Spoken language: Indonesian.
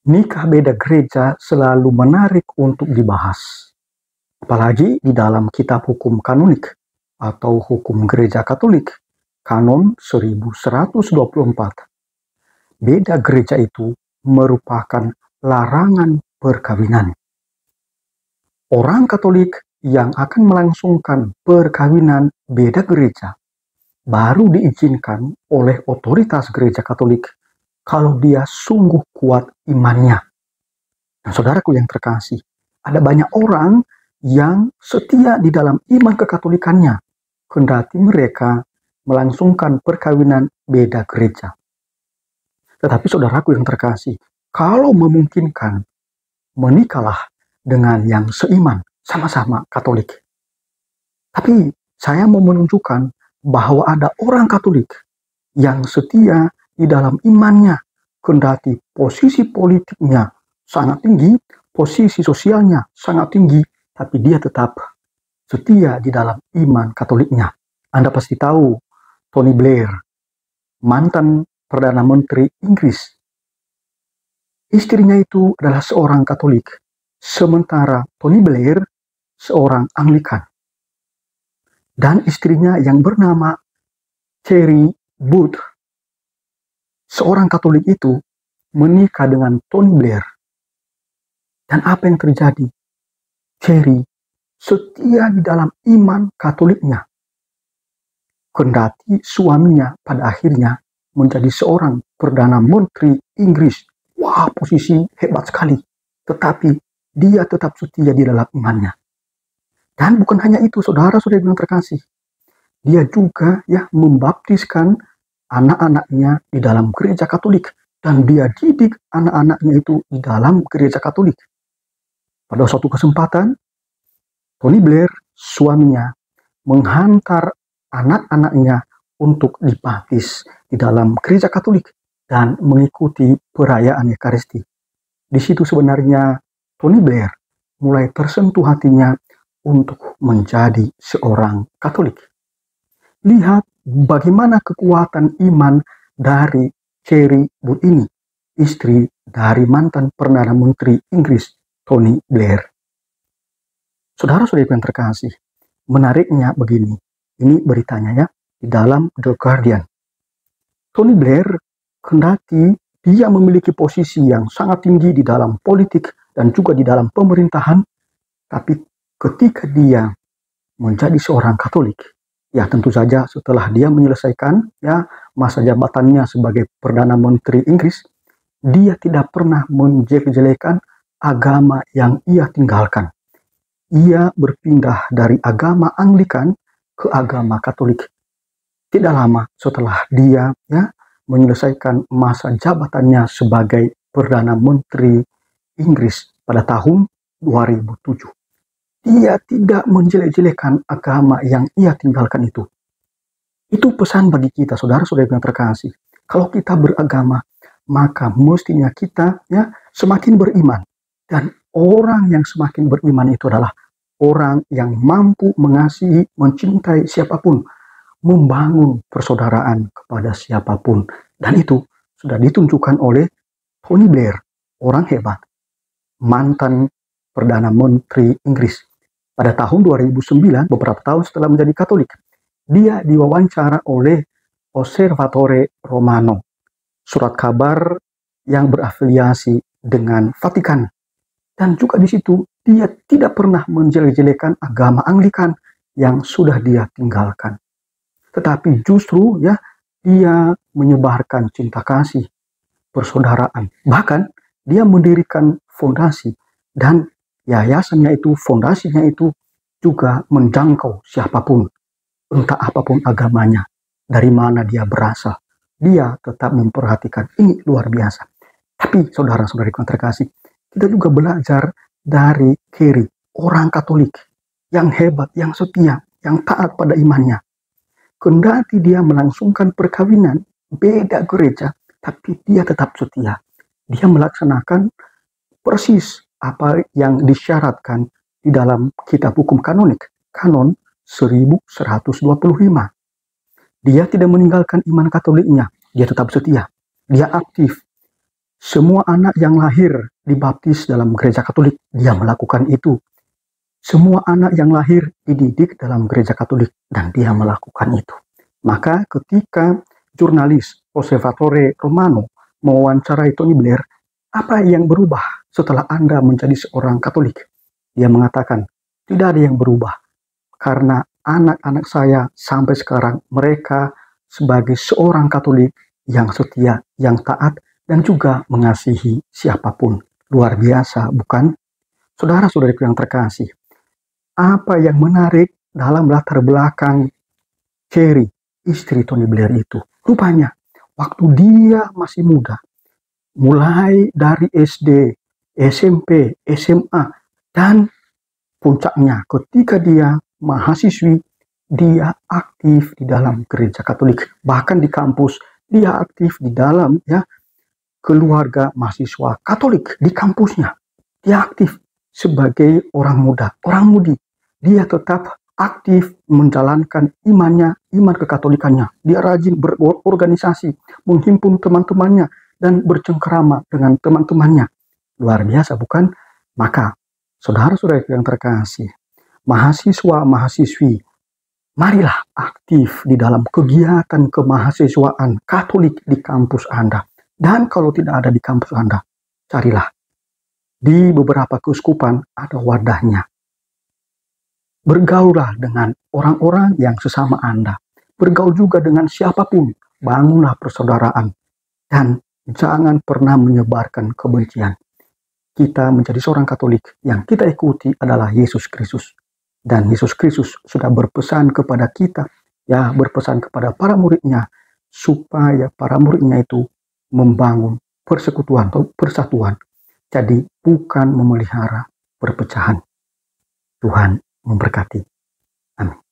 Nikah beda gereja selalu menarik untuk dibahas. Apalagi di dalam kitab hukum kanonik atau hukum gereja Katolik, Kanon 1124. Beda gereja itu merupakan larangan perkawinan. Orang Katolik yang akan melangsungkan perkawinan beda gereja baru diizinkan oleh otoritas gereja Katolik kalau dia sungguh kuat imannya. Nah, saudaraku yang terkasih, ada banyak orang yang setia di dalam iman kekatolikannya, kendati mereka melangsungkan perkawinan beda gereja. Tetapi saudaraku yang terkasih, kalau memungkinkan, menikahlah dengan yang seiman, sama-sama Katolik. Tapi saya mau menunjukkan bahwa ada orang Katolik yang setia di dalam imannya, kendati posisi politiknya sangat tinggi, posisi sosialnya sangat tinggi, tapi dia tetap setia di dalam iman Katoliknya. Anda pasti tahu Tony Blair, mantan Perdana Menteri Inggris. Istrinya itu adalah seorang Katolik, sementara Tony Blair seorang Anglikan. Dan istrinya yang bernama Cherry Booth, seorang Katolik itu menikah dengan Tony Blair. Dan apa yang terjadi? Cherry setia di dalam iman Katoliknya. Kendati suaminya pada akhirnya menjadi seorang Perdana Menteri Inggris. Wah, posisi hebat sekali. Tetapi dia tetap setia di dalam imannya. Dan bukan hanya itu, saudara-saudara yang terkasih. Dia juga membaptiskan anak-anaknya di dalam gereja Katolik. Dan dia didik anak-anaknya itu di dalam gereja Katolik. Pada suatu kesempatan, Tony Blair, suaminya, menghantar anak-anaknya untuk dibaptis di dalam gereja Katolik dan mengikuti perayaan Ekaristi. Di situ sebenarnya Tony Blair mulai tersentuh hatinya untuk menjadi seorang Katolik. Lihat bagaimana kekuatan iman dari Cherry Booth ini, istri dari mantan Perdana Menteri Inggris Tony Blair. Saudara-saudara yang terkasih, menariknya begini, ini beritanya di dalam The Guardian. Tony Blair, kendati dia memiliki posisi yang sangat tinggi di dalam politik dan juga di dalam pemerintahan, tapi ketika dia menjadi seorang Katolik, tentu saja setelah dia menyelesaikan masa jabatannya sebagai Perdana Menteri Inggris, dia tidak pernah menjelek-jelekan agama yang ia tinggalkan. Ia berpindah dari agama Anglikan ke agama Katolik. Tidak lama setelah dia menyelesaikan masa jabatannya sebagai Perdana Menteri Inggris pada tahun 2007. Dia tidak menjelek-jelekan agama yang ia tinggalkan itu. Itu pesan bagi kita, saudara-saudara yang terkasih. Kalau kita beragama, maka mestinya kita semakin beriman. Dan orang yang semakin beriman itu adalah orang yang mampu mengasihi, mencintai siapapun, membangun persaudaraan kepada siapapun. Dan itu sudah ditunjukkan oleh Tony Blair, orang hebat, mantan Perdana Menteri Inggris. Pada tahun 2009, beberapa tahun setelah menjadi Katolik, dia diwawancara oleh Osservatore Romano, surat kabar yang berafiliasi dengan Vatikan. Dan juga di situ dia tidak pernah menjelek-jelekan agama Anglikan yang sudah dia tinggalkan. Tetapi justru dia menyebarkan cinta kasih, persaudaraan. Bahkan dia mendirikan fondasi dan yayasannya itu, fondasinya itu juga menjangkau siapapun, entah apapun agamanya, dari mana dia berasal. Dia tetap memperhatikan, ini luar biasa. Tapi saudara-saudari yang terkasih, kita juga belajar dari Cherry, orang Katolik yang hebat, yang setia, yang taat pada imannya. Kendati dia melangsungkan perkawinan beda gereja, tapi dia tetap setia. Dia melaksanakan persis apa yang disyaratkan di dalam kitab hukum kanonik, Kanon 1125. Dia tidak meninggalkan iman Katoliknya, dia tetap setia, dia aktif Semua anak yang lahir dibaptis dalam gereja Katolik, dia melakukan itu. Semua anak yang lahir dididik dalam gereja Katolik dan dia melakukan itu. Maka ketika jurnalis Osservatore Romano mewawancarai Tony Blair, apa yang berubah setelah Anda menjadi seorang Katolik? Dia mengatakan, tidak ada yang berubah. Karena anak-anak saya sampai sekarang, mereka sebagai seorang Katolik yang setia, yang taat, dan juga mengasihi siapapun. Luar biasa, bukan? Saudara-saudariku yang terkasih, apa yang menarik dalam latar belakang Carrie, istri Tony Blair itu? Rupanya, waktu dia masih muda, mulai dari SD, SMP, SMA, dan puncaknya ketika dia mahasiswi, dia aktif di dalam gereja Katolik. Bahkan di kampus, dia aktif di dalam keluarga mahasiswa Katolik di kampusnya. Dia aktif sebagai orang muda, orang mudi. Dia tetap aktif menjalankan imannya, iman kekatolikannya. Dia rajin berorganisasi, menghimpun teman-temannya, dan bercengkerama dengan teman-temannya. Luar biasa, bukan? Maka, saudara-saudara yang terkasih, mahasiswa-mahasiswi, marilah aktif di dalam kegiatan kemahasiswaan Katolik di kampus Anda. Dan kalau tidak ada di kampus Anda, carilah. Di beberapa keuskupan ada wadahnya. Bergaullah dengan orang-orang yang sesama Anda. Bergaul juga dengan siapapun. Bangunlah persaudaraan. Dan jangan pernah menyebarkan kebencian. Kita menjadi seorang Katolik, yang kita ikuti adalah Yesus Kristus. Dan Yesus Kristus sudah berpesan kepada kita, berpesan kepada para muridnya, supaya para muridnya itu membangun persekutuan atau persatuan. Jadi bukan memelihara perpecahan. Tuhan memberkati. Amin.